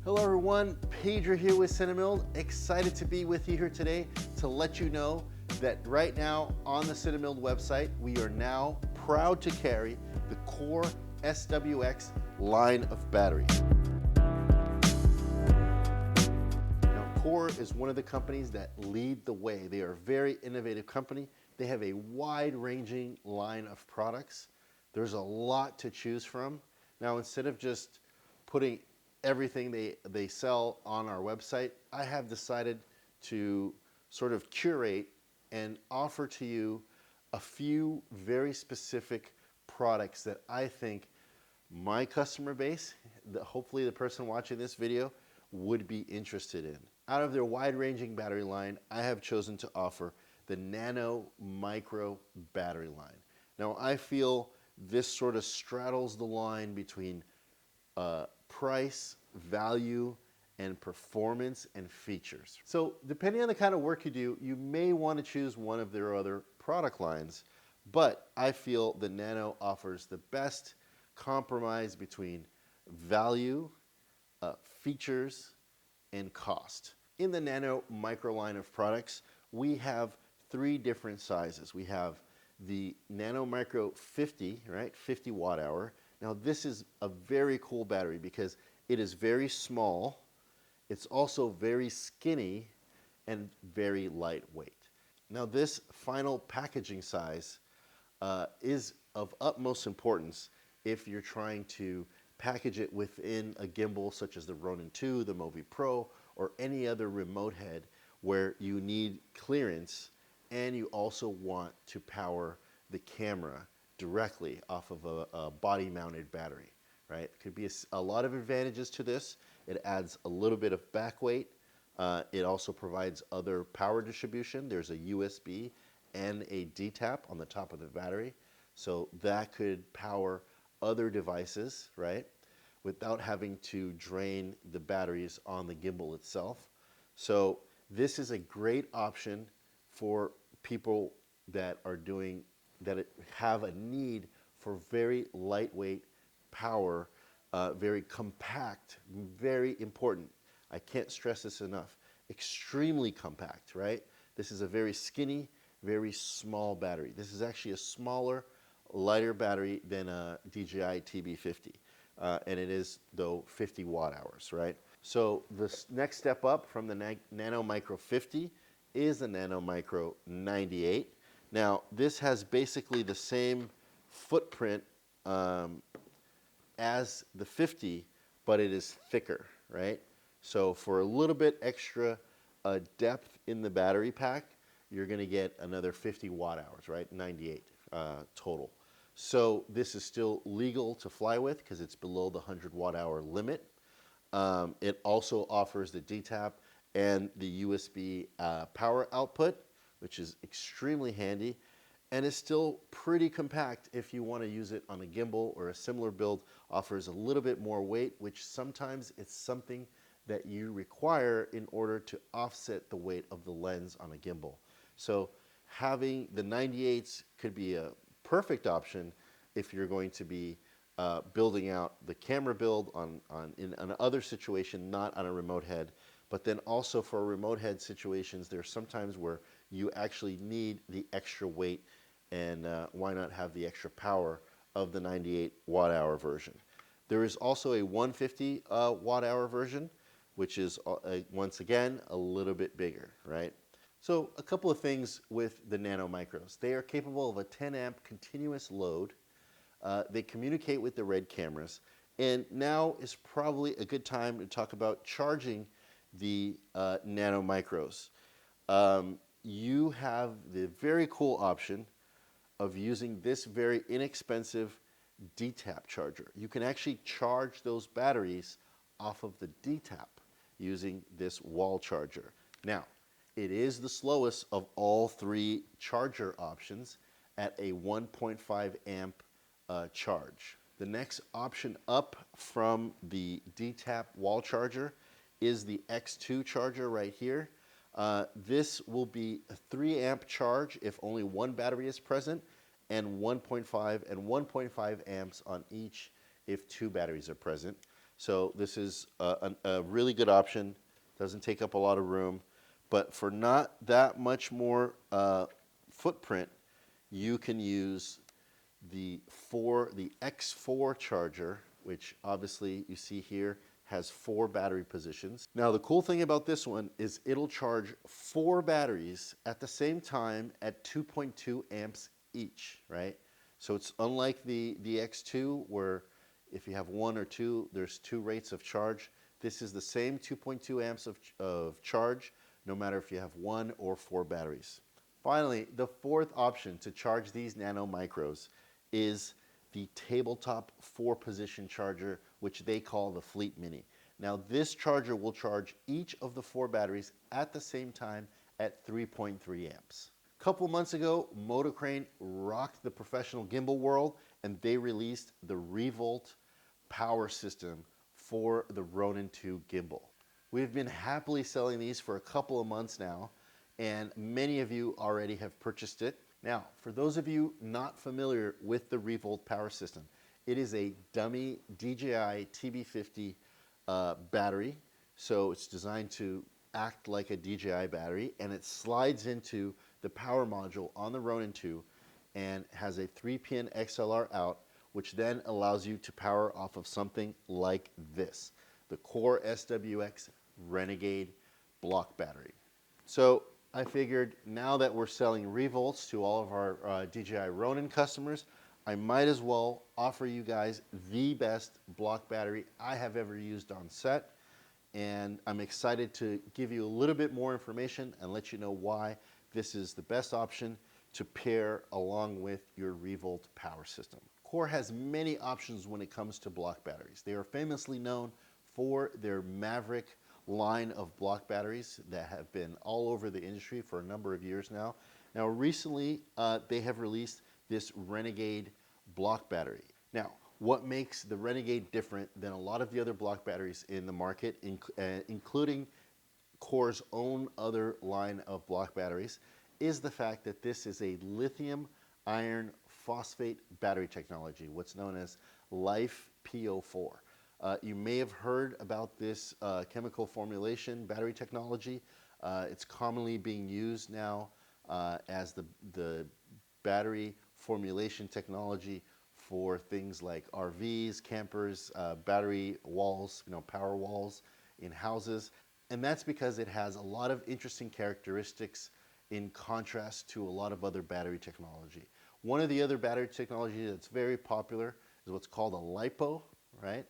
Hello everyone, Pedro here with CineMIlled. Excited to be with you here today to let you know that right now on the CineMIlled website, we are now proud to carry the Core SWX line of batteries. Now, Core is one of the companies that lead the way. They are a very innovative company. They have a wide-ranging line of products. There's a lot to choose from. Now, instead of just putting everything they sell on our website, I have decided to sort of curate and offer to you a few very specific products that I think my customer base, hopefully the person watching this video, would be interested in. Out of their wide-ranging battery line, I have chosen to offer the Nano Micro battery line. Now, I feel this sort of straddles the line between price, value, and performance and features. So depending on the kind of work you do, you may want to choose one of their other product lines, but I feel the Nano offers the best compromise between value, features, and cost. In the Nano Micro line of products, we have three different sizes. We have the Nano Micro 50, right, 50 watt hour. Now this is a very cool battery because it is very small, it's also very skinny, and very lightweight. Now this final packaging size is of utmost importance if you're trying to package it within a gimbal such as the Ronin 2, the Movi Pro, or any other remote head where you need clearance and you also want to power the camera directly off of a body-mounted battery, right? Could be a lot of advantages to this. It adds a little bit of back weight. It also provides other power distribution. There's a USB and a D-tap on the top of the battery, so that could power other devices, right, without having to drain the batteries on the gimbal itself. So this is a great option for people that are have a need for very lightweight power, very compact, very important. I can't stress this enough. Extremely compact, right? This is a very skinny, very small battery. This is actually a smaller, lighter battery than a DJI TB50. And it is, though, 50 watt hours, right? So the next step up from the Nano Micro 50 is the Nano Micro 98. Now, this has basically the same footprint as the 50, but it is thicker, right? So for a little bit extra depth in the battery pack, you're going to get another 50 watt hours, right? 98 total. So this is still legal to fly with because it's below the 100 watt hour limit. It also offers the D-tap and the USB power output, which is extremely handy, and is still pretty compact if you want to use it on a gimbal, or a similar build offers a little bit more weight, which sometimes it's something that you require in order to offset the weight of the lens on a gimbal. So having the 98s could be a perfect option if you're going to be building out the camera build in another situation, not on a remote head. But then also for remote head situations, there's sometimes where you actually need the extra weight, and why not have the extra power of the 98 watt hour version. There is also a 150 watt hour version, which is once again a little bit bigger, right? So a couple of things with the Nano Micros. They are capable of a 10 amp continuous load. They communicate with the RED cameras, and now is probably a good time to talk about charging the Nano Micros. You have the very cool option of using this very inexpensive D-tap charger. You can actually charge those batteries off of the D-tap using this wall charger. Now, it is the slowest of all three charger options at a 1.5 amp charge. The next option up from the D-tap wall charger is the X2 charger right here. This will be a 3 amp charge if only one battery is present, and 1.5 and 1.5 amps on each if two batteries are present. So this is a really good option. Doesn't take up a lot of room, but for not that much more footprint, you can use the X4 charger, which obviously you see here has 4 battery positions. Now the cool thing about this one is it'll charge 4 batteries at the same time at 2.2 amps each, right? So it's unlike the X2 where if you have 1 or 2, there's 2 rates of charge. This is the same 2.2 amps of charge, no matter if you have 1 or 4 batteries. Finally, the fourth option to charge these Nano Micros is the tabletop 4-position charger, which they call the Fleet Mini. Now this charger will charge each of the 4 batteries at the same time at 3.3 amps. A couple months ago, Motocrane rocked the professional gimbal world and they released the Revolt power system for the Ronin 2 gimbal. We've been happily selling these for a couple of months now, and many of you already have purchased it. Now, for those of you not familiar with the Revolt power system, it is a dummy DJI TB50 battery. So it's designed to act like a DJI battery, and it slides into the power module on the Ronin 2 and has a 3-pin XLR out, which then allows you to power off of something like this, the Core SWX Renegade Block battery. So I figured now that we're selling Revolts to all of our DJI Ronin customers, I might as well offer you guys the best block battery I have ever used on set. And I'm excited to give you a little bit more information and let you know why this is the best option to pair along with your Revolt power system. Core has many options when it comes to block batteries. They are famously known for their Maverick line of block batteries that have been all over the industry for a number of years now. Now recently they have released this Renegade block battery. Now what makes the Renegade different than a lot of the other block batteries in the market, including Core's own other line of block batteries, is the fact that this is a lithium iron phosphate battery technology, what's known as LiFePO4. You may have heard about this chemical formulation battery technology. It's commonly being used now as the battery formulation technology for things like RVs, campers, battery walls, power walls in houses. And that's because it has a lot of interesting characteristics in contrast to a lot of other battery technology. One of the other battery technology that's very popular is what's called a LiPo, right?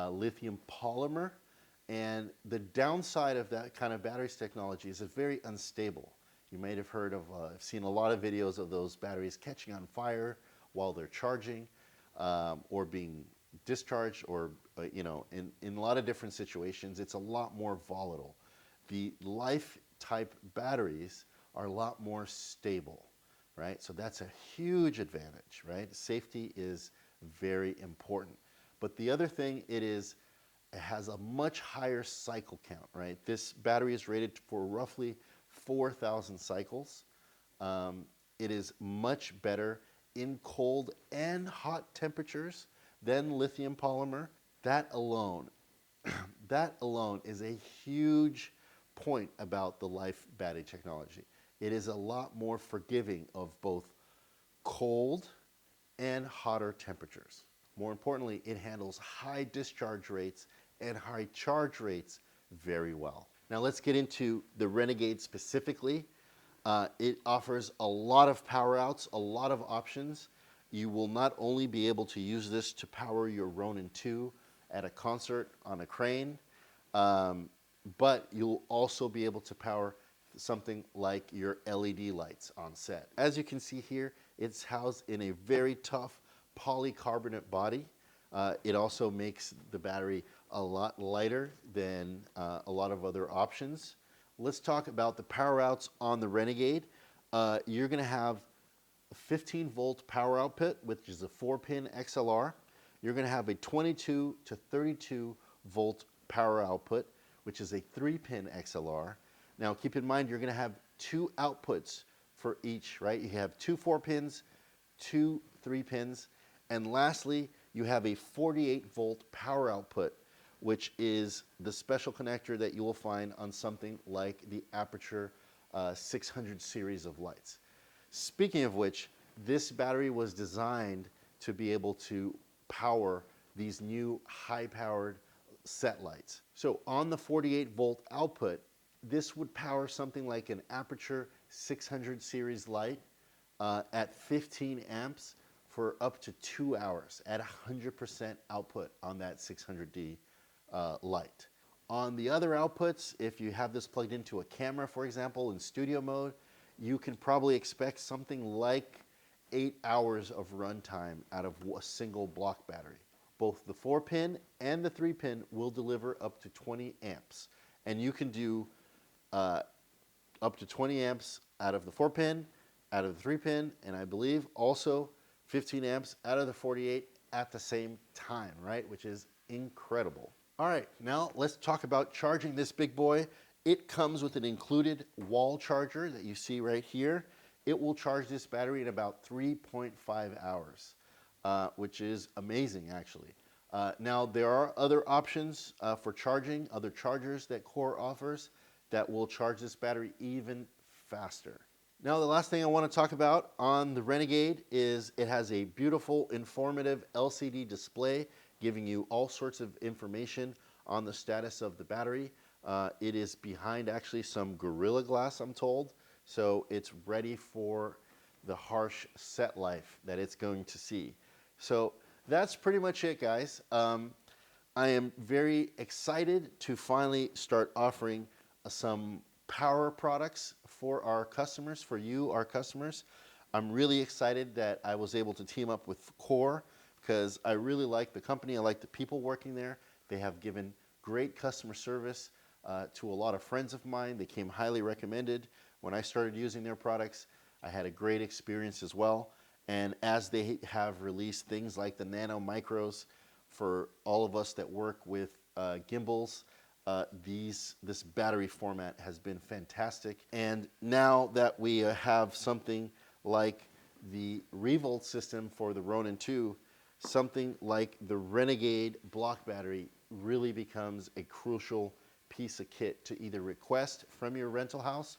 Lithium polymer. And the downside of that kind of batteries technology is it's very unstable. You might have heard of, I've seen a lot of videos of those batteries catching on fire while they're charging or being discharged, or in a lot of different situations, it's a lot more volatile. The life type batteries are a lot more stable, right? So that's a huge advantage, right? Safety is very important. But the other thing it has a much higher cycle count, right? This battery is rated for roughly 4,000 cycles. It is much better in cold and hot temperatures than lithium polymer. That alone is a huge point about the Life battery technology. It is a lot more forgiving of both cold and hotter temperatures. More importantly, it handles high discharge rates and high charge rates very well. Now let's get into the Renegade specifically. It offers a lot of power outs, a lot of options. You will not only be able to use this to power your Ronin 2 at a concert on a crane, but you'll also be able to power something like your LED lights on set. As you can see here, it's housed in a very tough polycarbonate body. It also makes the battery a lot lighter than a lot of other options. Let's talk about the power outs on the Renegade. You're going to have a 15 volt power output, which is a 4-pin XLR. You're going to have a 22 to 32 volt power output, which is a 3-pin XLR. Now keep in mind, you're going to have 2 outputs for each, right? You have 2 4-pins, 2 3-pins, and lastly, you have a 48 volt power output, which is the special connector that you will find on something like the Aputure 600 series of lights. Speaking of which, this battery was designed to be able to power these new high-powered set lights. So on the 48-volt output, this would power something like an Aputure 600 series light at 15 amps for up to 2 hours at 100% output on that 600D light. On the other outputs, if you have this plugged into a camera, for example, in studio mode, you can probably expect something like 8 hours of runtime out of a single block battery. Both the 4-pin and the 3-pin will deliver up to 20 amps. And you can do up to 20 amps out of the 4-pin, out of the 3-pin, and I believe also 15 amps out of the 48 at the same time, right? Which is incredible. All right, now let's talk about charging this big boy. It comes with an included wall charger that you see right here. It will charge this battery in about 3.5 hours, which is amazing actually. Now there are other options for charging, other chargers that Core offers that will charge this battery even faster. Now the last thing I want to talk about on the Renegade is it has a beautiful, informative LCD display giving you all sorts of information on the status of the battery. It is behind actually some Gorilla Glass, I'm told, so it's ready for the harsh set life that it's going to see. So that's pretty much it, guys. I am very excited to finally start offering some power products for our customers, for you, our customers. I'm really excited that I was able to team up with Core because I really like the company. I like the people working there. They have given great customer service to a lot of friends of mine. They came highly recommended. When I started using their products, I had a great experience as well. And as they have released things like the Nano Micros for all of us that work with gimbals, this battery format has been fantastic. And now that we have something like the Revolt system for the Ronin 2, something like the Renegade Block battery really becomes a crucial piece of kit to either request from your rental house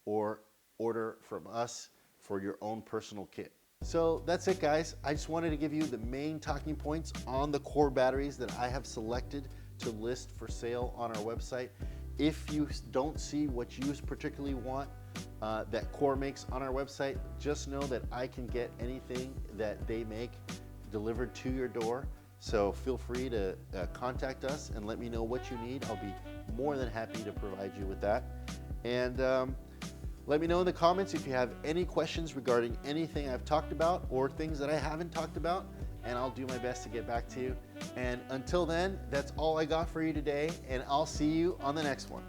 or order from us for your own personal kit. So that's it, guys. I just wanted to give you the main talking points on the Core batteries that I have selected to list for sale on our website. If you don't see what you particularly want that Core makes on our website, just know that I can get anything that they make delivered to your door. So feel free to contact us and let me know what you need. I'll be more than happy to provide you with that. And let me know in the comments if you have any questions regarding anything I've talked about or things that I haven't talked about, and I'll do my best to get back to you. And until then, that's all I got for you today, and I'll see you on the next one.